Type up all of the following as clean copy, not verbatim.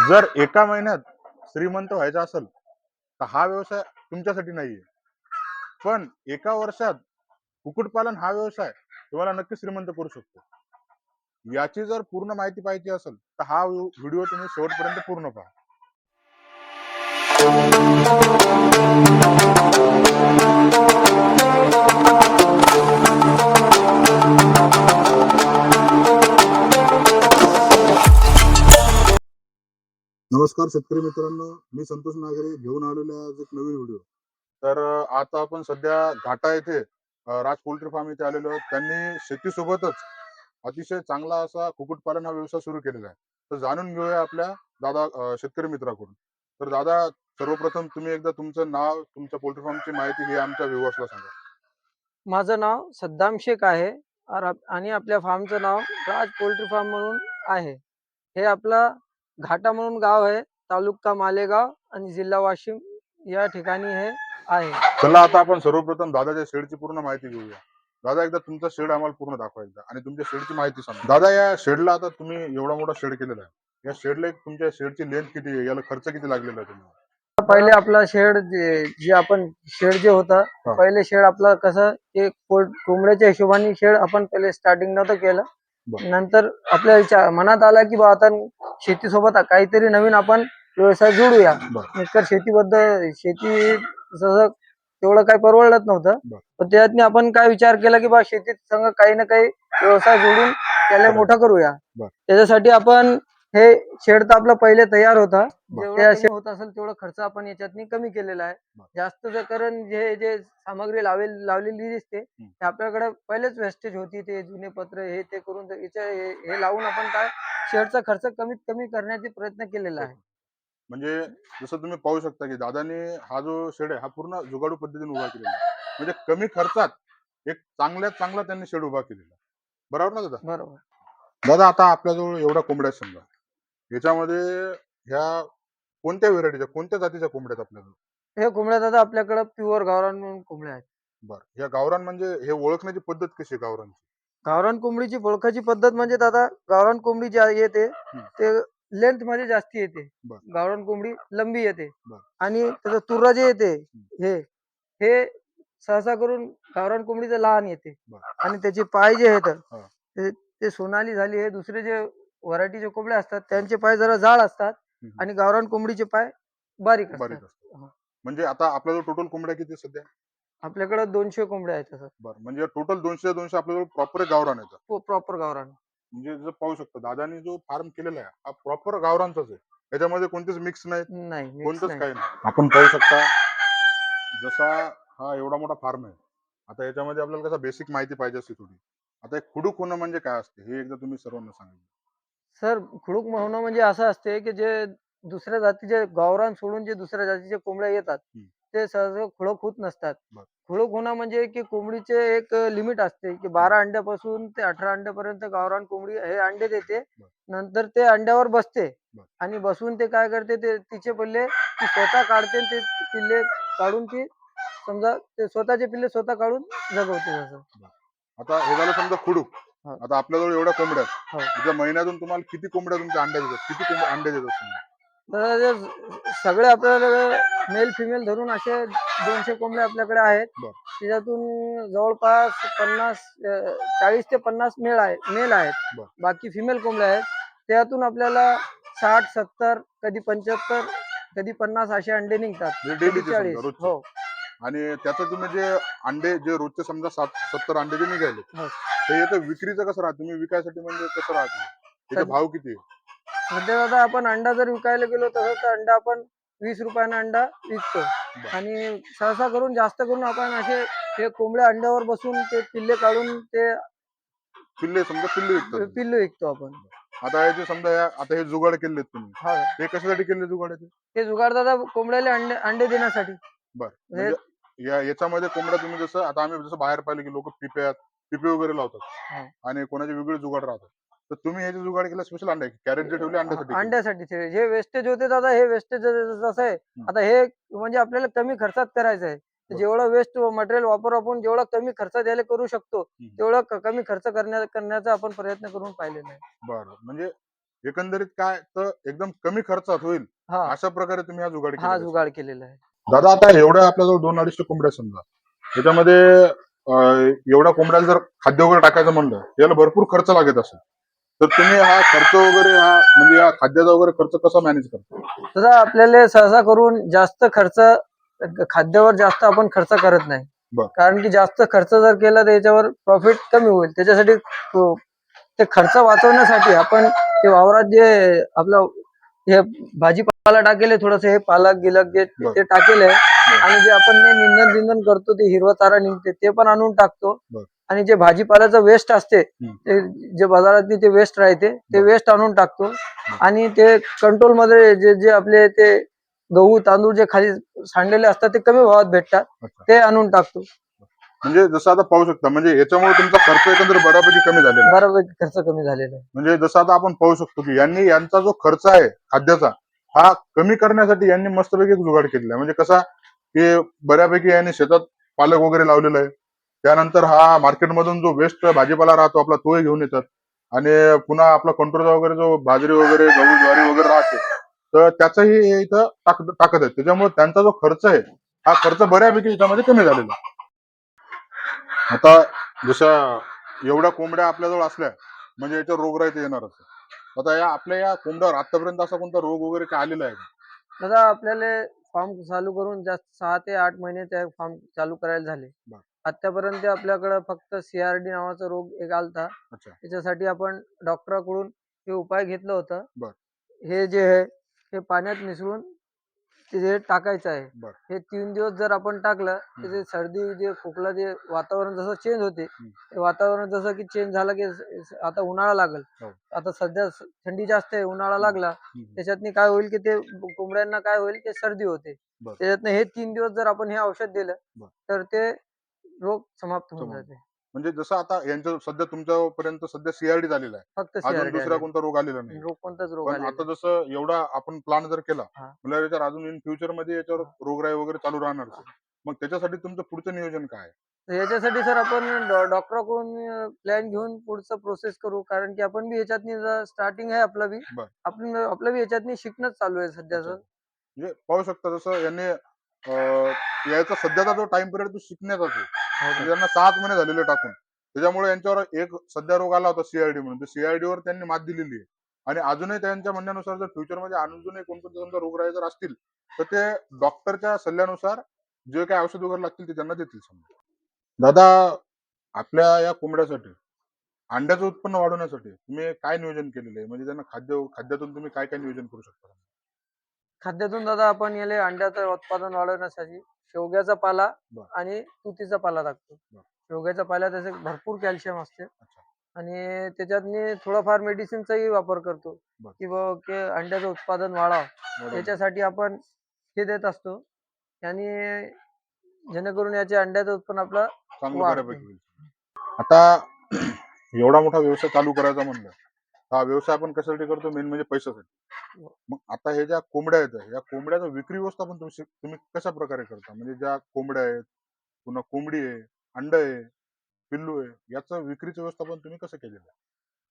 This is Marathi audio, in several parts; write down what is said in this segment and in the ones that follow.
जर एका महिन्यात श्रीमंत व्हायचा असेल तर हा व्यवसाय तुमच्यासाठी नाहीये. पण एका वर्षात कुक्कुटपालन हा व्यवसाय तुम्हाला नक्की श्रीमंत करू शकतो. याची जर पूर्ण माहिती पाहिजे असेल तर हा व्हिडिओ तुम्ही शेवटपर्यंत पूर्ण पहा. नमस्कार शेतकरी मित्रांनो, मी संतोष नागरे घेऊन आलेलो आहे आज एक नवीन व्हिडिओ. तर आता आपण सध्या घाटा येथे राज पोल्ट्री फार्म इथे आलेलो आहोत. त्यांनी शेतीसोबतच अतिशय चांगला असा कुक्कुटपालन हा व्यवसाय सुरू केलेला आहे. तर जाणून घेऊया आपल्या दादा शेतकरी मित्राकडून. तर दादा, सर्वप्रथम तुम्ही एकदा तुमचं नाव, तुमच्या पोल्ट्री फार्मची माहिती ही आमच्या व्ह्युअर्सला सांगा. माझं नाव सद्दाम शेख आहे आणि आपल्या फार्मचं नाव राज पोल्ट्री फार्म म्हणून आहे. हे आपला घाटा म्हणून गाव आहे, तालुका मालेगाव आणि जिल्हा वाशिम या ठिकाणी हे आहे. चला आता आपण सर्वप्रथम दादाच्या शेडची पूर्ण माहिती घेऊया. दादा, एकदा तुमचा शेड आम्हाला पूर्ण दाखवायचा आणि तुमच्या शेडची माहिती सांगा. दादा, या शेडला आता तुम्ही एवढा मोठा शेड केलेला आहे. या शेडला तुमच्या शेडची लेंथ किती आहे, याला खर्च किती लागलेला आहे तुम्हाला? पहिले आपला शेड जे आपण शेड जे होता, पहिले शेड आपला कसं एक कोंबड्याच्या हिशोबाने शेड आपण पहिले स्टार्टिंग नव्हतं केलं. नंतर आपल्या मनात आला की बा आता शेतीसोबत काहीतरी नवीन आपण व्यवसाय जोडूया. तर शेती जसं तेवढं काही परवडत नव्हतं, पण त्यातनी आपण काय विचार केला की बा शेतीत संग काही ना काही व्यवसाय जोडून त्याला मोठा करूया. त्याच्यासाठी आपण हे शेड तर आपलं पहिले तयार होता, जेवढं होत असेल तेवढा खर्च आपण याच्यातनी कमी केलेला आहे. जास्त कारण जे सामग्री लावलेली दिसते ते आपल्याकडे पहिलेच वेस्टेज होती, ते जुने पत्र हे ते करून हे लावून आपण काय शेडचा खर्च कमीत कमी करण्याचा प्रयत्न केलेला आहे. म्हणजे जसं तुम्ही पाहू शकता की दादाने हा जो शेड आहे हा पूर्ण जुगाडू पद्धतीने उभा केलेला आहे. म्हणजे कमी खर्चात एक चांगल्यात चांगला त्यांनी शेड उभा केलेला. बरोबर ना दादा? बरोबर. दादा, आता आपल्याजवळ एवढ्या कोंबड्या समजा, याच्यामध्ये ह्या कोणत्या व्हेरायटीच्या, कोणत्या जातीच्या कोंबड्या आहेत आपल्याजवळ? हे कोंबड्या दादा आपल्याकडे प्युअर गावरान म्हणून कोंबड्या आहेत. बरं, या गावरान म्हणजे हे ओळखण्याची पद्धत कशी आहे गावरानची? गावरान कोंबडीची ओळखाची पद्धत म्हणजे दादा, गावरान कोंबडी जी येते ते लेंथ मध्ये जास्ती येते. गावरान कोंबडी लंबी येते आणि त्याचं तुरा जे येते हे सहसा करून गावरान कोंबडीचं लहान येते आणि त्याचे पाय जे आहेत ते सोनाली झाली, हे दुसरे जे व्हरायटीचे कोंबड्या असतात त्यांचे पाय जरा जाड असतात आणि गावरान कोंबडीचे पाय बारीक असतात. म्हणजे आता आपल्याजवळ टोटल कोंबड्या किती सध्या? आपल्याकडे 200 कोंबड्या आहेत सर. बरं, म्हणजे टोटल 200 आपल्याजवळ प्रॉपर गावरान आहेत. हो, प्रॉपर गावरान. म्हणजे जर पाहू शकतो दादानी जो फार्म केलेला आहे हा प्रॉपर गावरानचाच आहे. याच्यामध्ये कोणतेच मिक्स नाही, कोणतंच काही नाही. आपण पाहू शकता जसा हा एवढा मोठा फार्म आहे. आता याच्यामध्ये आपल्याला कसं बेसिक माहिती पाहिजे असते थोडी. आता एक खुडूक होणं म्हणजे काय असते हे एकदा तुम्ही सर्वांना सांगा. सर, खुडूक होणं म्हणजे असं असते की जे दुसऱ्या जातीचे गावरान सोडून जे दुसऱ्या जातीचे कोंबड्या येतात ते सहसा खुडूक होत नसतात. खुडूक होणं म्हणजे की कोंबडीचे एक लिमिट असते की 12 अंड्यापासून ते 18 अंड्यापर्यंत गावरान कोंबडी हे अंडे देते. नंतर ते अंड्यावर बसते आणि बसून ते काय करते, ते तिचे पिल्ले ती स्वतः काढते, ते पिल्ले काढून ती समजा ते स्वतःचे पिल्ले स्वतः काढून जगवते. जसं आता हे झालं समजा खुडूक. आता आपल्याजवळ एवढ्या कोंबड्या आहेत, महिन्यातून तुम्हाला किती कोंबड्या तुमच्या अंड्या देतात, किती अंडे देतात समजा? तर सगळे आपल्याकडे मेल फिमेल धरून असे 200 कोंबड्या आपल्याकडे आहेत. त्याच्यातून जवळपास 40 ते 50 मेल आहेत. बाकी फिमेल कोंबड्या आहेत. त्यातून आपल्याला 60-70 कधी 75 कधी 50 असे अंडे निघतात. 40. हो. आणि त्याचं तुम्ही जे अंडे जे रोजचे समजा 70 अंडे जे निघाले ते याचं विक्रीचं कसं राहतं, तुम्ही विकायसाठी म्हणजे कसं राहतं, त्याचे भाव किती आहे? सध्या दादा आपण अंडा जर विकायला गेलो तर अंडा आपण 20 रुपयानं अंडा विकतो आणि सहसा करून जास्त करून आपण असे ते कोंबड्या अंड्यावर बसून ते पिल्ले काढून ते पिल्लू विकतो आपण. आता याचे समजा आता हे जुगाड केले तुम्ही, हे कशासाठी केले जुगाड? हे जुगाड दादा कोंबड्याला अंडे देण्यासाठी. बरं, याच्यामध्ये कोंबड्या तुम्ही जसं आता आम्ही जसं बाहेर पाहिलं की लोक पिपे वगैरे लावतात आणि कोणाचे वेगळे जुगाड राहतात, तर तुम्ही याचे जुगाड केला स्पेशल अंडे कॅरेट जे ठेवले अंड्यासाठी. जे वेस्टेज होते दादा, हे वेस्टेज जसं आहे आता हे म्हणजे आपल्याला कमी खर्चात करायचं आहे. जेवढं वेस्ट मटेरियल आपण जेवढा कमी खर्च द्यायला करू शकतो तेवढा कमी खर्च करण्याचा आपण प्रयत्न करून पाहिलेला आहे. बरं, म्हणजे एकंदरीत काय तर एकदम कमी खर्चात होईल हा अशा प्रकारे तुम्ही हा जुगाड हा केलेला आहे. जुगाड केलेला आहे. दादा आता एवढ्या आपल्याजवळ 2-250 कोंबड्या समजा, त्याच्यामध्ये एवढ्या कोंबड्याला जर खाद्य वगैरे टाकायचं म्हणलं याला भरपूर खर्च लागत असेल, तर तुम्ही हा खर्च वगैरे हा म्हणजे या खाद्याचा वगैरे खर्च कसा मॅनेज करता? तसा आपल्याला सहसा करून जास्त खर्च खाद्यावर जास्त आपण खर्च करत नाही. बर. कारण की जास्त खर्च जर केला तर याच्यावर प्रॉफिट कमी होईल. त्याच्यासाठी ते खर्च वाचवण्यासाठी आपण ते वावरात जे आपलं हे भाजीपाला टाकेल थोडस हे पालक गिलक जे बर. ते टाकेल आहे आणि जे आपण निंदन बिंदन करतो ते हिरवा चारा निघते ते पण आणून टाकतो. बर. आणि जे भाजीपाल्याचं वेस्ट असते ते जे बाजारात ते वेस्ट राहते ते बर. वेस्ट आणून टाकतो. आणि ते कंट्रोल मध्ये जे जे आपले ते गहू तांदूळ जे खाली सांडलेले असतात ते कमी भावात भेटतात अच्छा. ते आणून टाकतो. म्हणजे जसं आता पाहू शकता म्हणजे याच्यामुळे तुमचा खर्च एकंदर बऱ्यापैकी कमी झालेला आहे. बऱ्यापैकी खर्च कमी झालेला आहे. म्हणजे जसं आता आपण पाहू शकतो की यांचा जो खर्च आहे खाद्याचा हा कमी करण्यासाठी यांनी मस्तपैकी एक जुगाड केलेला आहे. म्हणजे कसा की बऱ्यापैकी यांनी शेतात पालक वगैरे लावलेला आहे. त्यानंतर हा मार्केटमधून जो वेस्ट भाजीपाला राहतो आपला तोही घेऊन येतात आणि पुन्हा आपला कंट्रोलचा वगैरे जो बाजरी वगैरे गहू ज्वारी वगैरे राहते तर त्याचाही हे इथं टाकत आहेत. त्याच्यामुळे त्यांचा जो खर्च आहे हा खर्च बऱ्यापैकी याच्यामध्ये कमी झालेला आहे. आता जशा एवढ्या कोंबड्या आपल्याजवळ असल्या म्हणजे याच्यावर रोगराई तर येणारच. आता आपल्या या कोंबड्यावर आतापर्यंत असा कोणता रोग वगैरे काय आलेला आहे का? दादा आपल्याला फार्म चालू करून जास्त 6 ते 8 महिने त्या फार्म चालू करायला झाले. आतापर्यंत आपल्याकडे फक्त CRD नावाचा रोग एक आलता. अच्छा. त्याच्यासाठी आपण डॉक्टरांकडून हे उपाय घेतलं होतं. बर. हे जे आहे हे पाण्यात मिसळून ते टाकायचं आहे. बर. हे 3 दिवस जर आपण टाकलं तर ते सर्दी जे खोकला जे वातावरण जसं चेंज होते ते वातावरण जसं की चेंज झालं की आता उन्हाळा लागल. हो. आता सध्या थंडी जास्त आहे उन्हाळा लागला त्याच्यातनी काय होईल की ते कोंबड्यांना काय होईल की सर्दी होते. बर. त्याच्यातनं हे 3 दिवस जर आपण हे औषध दिलं बर. तर ते रोग समाप्त होऊन समाप्त. जाते. म्हणजे जसं आता यांचं सध्या तुमच्यापर्यंत सध्या CRD झालेला आहे. फक्त अजून CRD दुसरा आलेला. कोणता रोग आलेला नाही. रोग कोणताच रोग पण आलेला आता नाही. जसं एवढा आपण प्लॅन जर केला हा. म्हणजे याच्यावर अजून इन फ्युचर मध्ये याच्यावर हा. रोगराई वगैरे चालू राहणार. मग त्याच्यासाठी तुमचं पुढचं नियोजन काय आहे? तर याच्यासाठी सर आपण डॉक्टराकडून प्लॅन घेऊन पुढचं प्रोसेस करू. कारण की आपण बी याच्यातनी स्टार्टिंग आहे आपलं बी. बर. आपलं बी याच्यातनी शिकणंच चालू आहे अच्छा. सध्याचं. म्हणजे पाहू शकता जसं यांनी याचा सध्याचा जो टाइम पिरियड तो शिकण्याचाच आहे. म्हणजे त्यांना 7 महिने झालेले टाकून. त्याच्यामुळे यांच्यावर एक सध्या रोग आला होता CRD म्हणून. तर CRD वर त्यांनी मात दिलेली आहे. आणि अजूनही त्यांच्या म्हणण्यानुसार जर फ्युचरमध्ये अजूनही कोणकोणते समजा रोगराई जर असतील तर ते डॉक्टरच्या सल्ल्यानुसार जे काही औषध वगैरे लागतील ते त्यांना देतील समजा. दादा आपल्या या कोंबड्यासाठी अंड्याचं उत्पन्न वाढवण्यासाठी तुम्ही काय नियोजन केलेलं आहे? म्हणजे त्यांना खाद्यातून तुम्ही काय काय नियोजन करू शकता? खाद्यातून दादा आपण याले अंड्याचं उत्पादन वाढवण्यासाठी शेवग्याचा पाला बर. आणि तुतीचा पाला टाकतो. बर. शेवग्याच्या पाल्यात त्याचे भरपूर कॅल्शियम असते. अच्छा. आणि त्याच्यातनी थोडाफार मेडिसिनचाही वापर करतो बर. की बाबा की अंड्याचं उत्पादन वाढावं. बरोबर. याच्यासाठी आपण हे देत असतो आणि जेणेकरून याचे अंड्याचं उत्पन्न आपलं चांगलं वाढते. बऱ्यापैकी होईल. आता एवढा मोठा व्यवसाय चालू करायचा म्हणलं हा व्यवसाय आपण कशासाठी करतो? मेन म्हणजे पैशासाठी. मग आता हे ज्या कोंबड्या आहेत या कोंबड्याचं विक्री व्यवस्थापन तुम्ही कशा प्रकारे करता? म्हणजे ज्या कोंबड्या आहेत पुन्हा कोंबडी आहे अंड आहे पिल्लू आहे याचं विक्रीचं व्यवस्थापन तुम्ही कसं केलेलं आहे?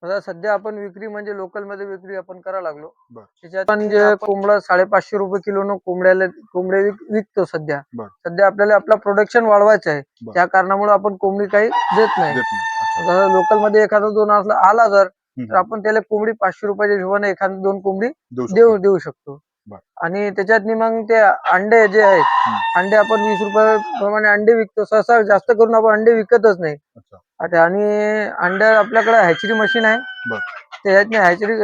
आता सध्या आपण विक्री म्हणजे लोकल मध्ये विक्री आपण करायला लागलो. बर. त्याच्यात पण जे कोंबडा 550 रुपये किलो कोंबडे विकतो सध्या. बर. सध्या आपल्याला आपला प्रोडक्शन वाढवायचं आहे. बर. त्या कारणामुळे आपण कोंबडी काही देत नाही. देत नाही. अच्छा. जर लोकल मध्ये एखादा 2 आला जर तर हम्म. आपण त्याला कोंबडी 500 रुपयाच्या हिशोबाने एखादी 2 कोंबडी देऊ देऊ शकतो. बर. आणि त्याच्यात मग ते अंडे जे आहेत अंडे आपण 20 रुपये प्रमाणे अंडे विकतो. सहसा जास्त करून आपण अंडे विकतच नाही. अच्छा. आणि अंडे आपल्याकडे हॅचरी मशीन आहे. बर. त्याच्यात हॅचरी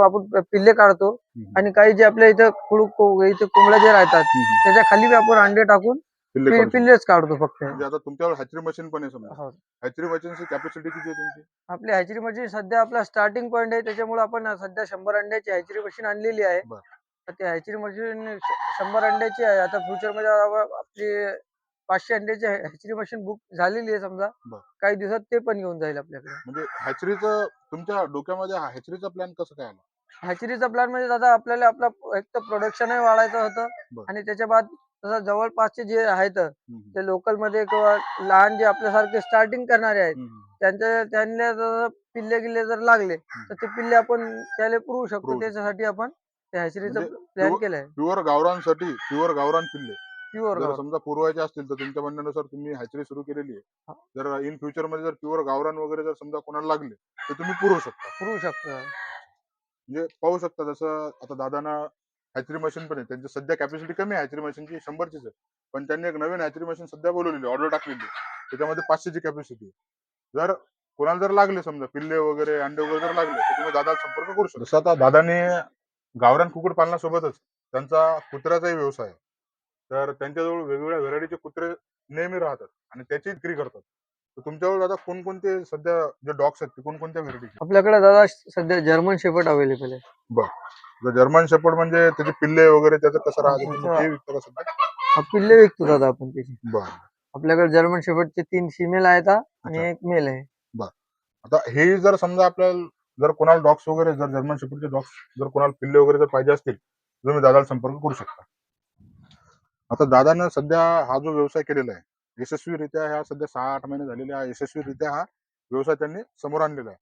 आपण पिल्ले काढतो आणि काही जे आपल्या इथं इथं कोंबड्या जे राहतात त्याच्या खाली बी आपण अंडे टाकून पिल्लेच काढतो फक्त. म्हणजे आता तुमच्यावर हॅचरी मशीन पण आहे समजा. हो. हॅचरी मशीनची कॅपॅसिटी किती आहे तुमची? आपली हॅचरी मशीन सध्या आपला स्टार्टिंग पॉईंट आहे त्याच्यामुळे आपण सध्या 100 अंड्याची हॅचरी मशीन आणलेली आहे. बर. तर ती हॅचरी मशीन 100 अंड्याची आहे. आता फ्युचर मध्ये आपली 500 अंड्याची हॅचरी मशीन बुक झालेली आहे समजा. बर. काही दिवसात ते पण येऊन जाईल आपल्याकडे. म्हणजे हॅचरीचं तुमच्या डोक्यामध्ये हॅचरीचा प्लॅन कसं काय आला? हॅचरीचा प्लॅन म्हणजे दादा आपल्याला आपला एक तर प्रोडक्शनही वाढायचं होतं. बर. आणि त्याच्या बाद जवळपासचे जे आहेत ते लोकल मध्ये किंवा लहान जे आपल्यासारखे स्टार्टिंग करणारे आहेत त्यांना पिल्ले गिल्ले जर लागले तर ते पिल्ले आपण त्याला पुरवू शकतो. पुरवू शकतो. त्याच्यासाठी आपण त्या हॅचरीचा म्हणजे प्लॅन केलाय. प्युअर गावरांसाठी प्युअर गावरान पिल्ले प्युअर जर गावरान. समजा पुरवायचे असतील तर तुमच्या म्हणण्यानुसार तुम्ही हॅचरी सुरू केलेली आहे. जर इन फ्युचर मध्ये जर प्युअर गावरान वगैरे जर समजा कोणाला लागले तर तुम्ही पुरवू शकता. पुरवू शकतो. म्हणजे पाहू शकता जसं आता दादांना हॅचरी मशीन पण आहे. त्यांची सध्या कॅपॅसिटी कमी आहे हॅचरी मशीनची 100चीच आहे. पण त्यांनी एक नवीन हॅचरी मशीन सध्या बोलवलेली ऑर्डर टाकलेली आहे. त्याच्यामध्ये 500ची कॅपॅसिटी आहे. जर कोणाला जर लागले समजा पिल्ले वगैरे अंडे वगैरे जर लागले तर तुम्ही दादाला संपर्क करू शकता. जसं आता दादाने गावरान कुक्कुट पालनासोबतच त्यांचा कुत्र्याचाही व्यवसाय आहे. तर त्यांच्याजवळ वेगवेगळ्या व्हेरायटीचे कुत्रे नेहमी राहतात आणि त्याची विक्री करतात. तर तुमच्याजवळ दादा कोणकोणते सध्या जे डॉग्स आहेत ते कोणकोणत्या व्हेरायटीचे? आपल्याकडे दादा सध्या जर्मन शेपर्ड अवेलेबल आहे. बरं. जर्मन शेपर्ड म्हणजे त्याचे पिल्ले वगैरे त्याचं कसं राहतं तुम्ही ते विकता का सध्या? पिल्ले विकतो दादा आपण त्याची. बरं. आपल्याकडे जर्मन शेपर्डचे 3 फिमेल आहेत आणि अच्छा. 1 मेल आहे. आता हे जर समजा आपल्याला जर कोणाला डॉग्स वगैरे जर जर्मन शेपर्डचे डॉग्स जर कोणाला पिल्ले वगैरे जर पाहिजे असतील तर तुम्ही दादाला संपर्क करू शकता. आता दादानं सध्या हा जो व्यवसाय केलेला आहे यशस्वीरित्या ह्या सध्या 6-8 महिने झालेले हा यशस्वीरित्या हा व्यवसाय त्यांनी समोर आणलेला आहे.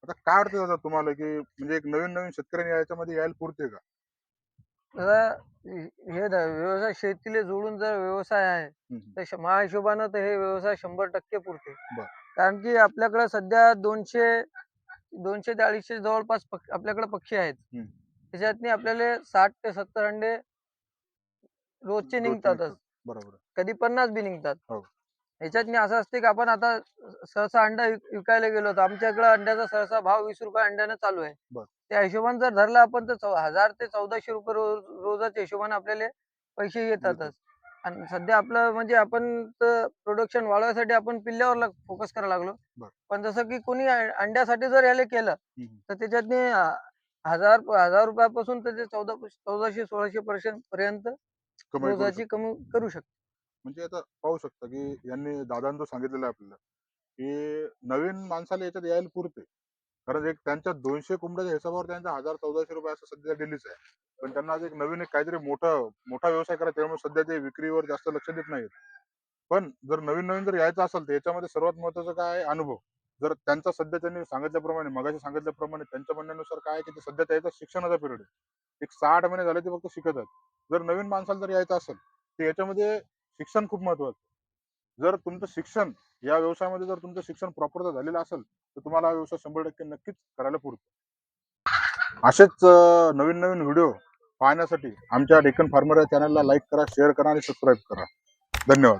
आता काय वाटतं दादा तुम्हाला की म्हणजे एक नवीन नवीन शेतकऱ्यांनी याच्यामध्ये यायला पुरते का? दादा हे व्यवसाय शेतीला जोडून जर व्यवसाय आहे तर माझ्या हिशोबानं तर हे व्यवसाय 100% पुरते. बरं. कारण की आपल्याकडे सध्या 200 ते 250 जवळपास आपल्याकडे पक्षी आहेत. त्याच्यातनी आपल्याला 60 ते 70 अंडे रोजचे निघतातच. बरोबर. कधी 50 बी निघतात. हो. ह्याच्यातनी असं असते की आपण आता सहसा अंडा विकायला गेलो तर आमच्याकडे अंड्याचा सहसा भाव 20 रुपये अंड्यानं चालू आहे. बरं. त्या हिशोबाने जर धरला आपण तर 1000 ते 1400 रुपये रोजाच्या हिशोबाने आपल्याला पैसे येतातच. आणि सध्या आपलं म्हणजे आपण प्रोडक्शन वाढवायसाठी आपण पिल्ल्यावर फोकस करायला लागलो. बरं. पण जसं की कोणी अंड्यासाठी जर याला केलं तर त्याच्यातनी 1000 रुपयापासून तर ते 1400-1600 पर्यंत रोजाची कमी करू शकतो. म्हणजे आता पाहू शकता की यांनी दादांनी जो सांगितलेलं आहे आपल्याला की नवीन माणसाला याच्यात यायला पुरते. कारण एक त्यांच्या 200 कोंबड्याच्या हिशोबावर त्यांचा 1000-1400 रुपये असं सध्या डेलीच आहे. पण त्यांना आज एक नवीन एक काहीतरी मोठा व्यवसाय करायचा त्यामुळे सध्या ते विक्रीवर जास्त लक्ष देत नाहीत. पण जर नवीन जर यायचं असेल तर याच्यामध्ये सर्वात महत्वाचं काय आहे अनुभव. जर त्यांचा सध्या त्यांनी सांगितल्याप्रमाणे मगाशी सांगितल्याप्रमाणे त्यांच्या म्हणण्यानुसार काय आहे की ते सध्या त्याचा शिक्षणाचा पिरियड आहे. एक 6-8 महिने झाले ते फक्त शिकत आहेत. जर नवीन माणसाला जर यायचं असेल तर याच्यामध्ये शिक्षण खूप महत्वाचं. जर तुमचं शिक्षण या व्यवसायामध्ये जर तुमचं शिक्षण प्रॉपर जर झालेलं असेल तर तुम्हाला हा व्यवसाय 100% नक्कीच करायला पुरतो. असेच नवीन व्हिडिओ पाहण्यासाठी आमच्या डेक्कन फार्मर या चॅनलला लाईक करा, शेअर करा आणि सबस्क्राईब करा. धन्यवाद.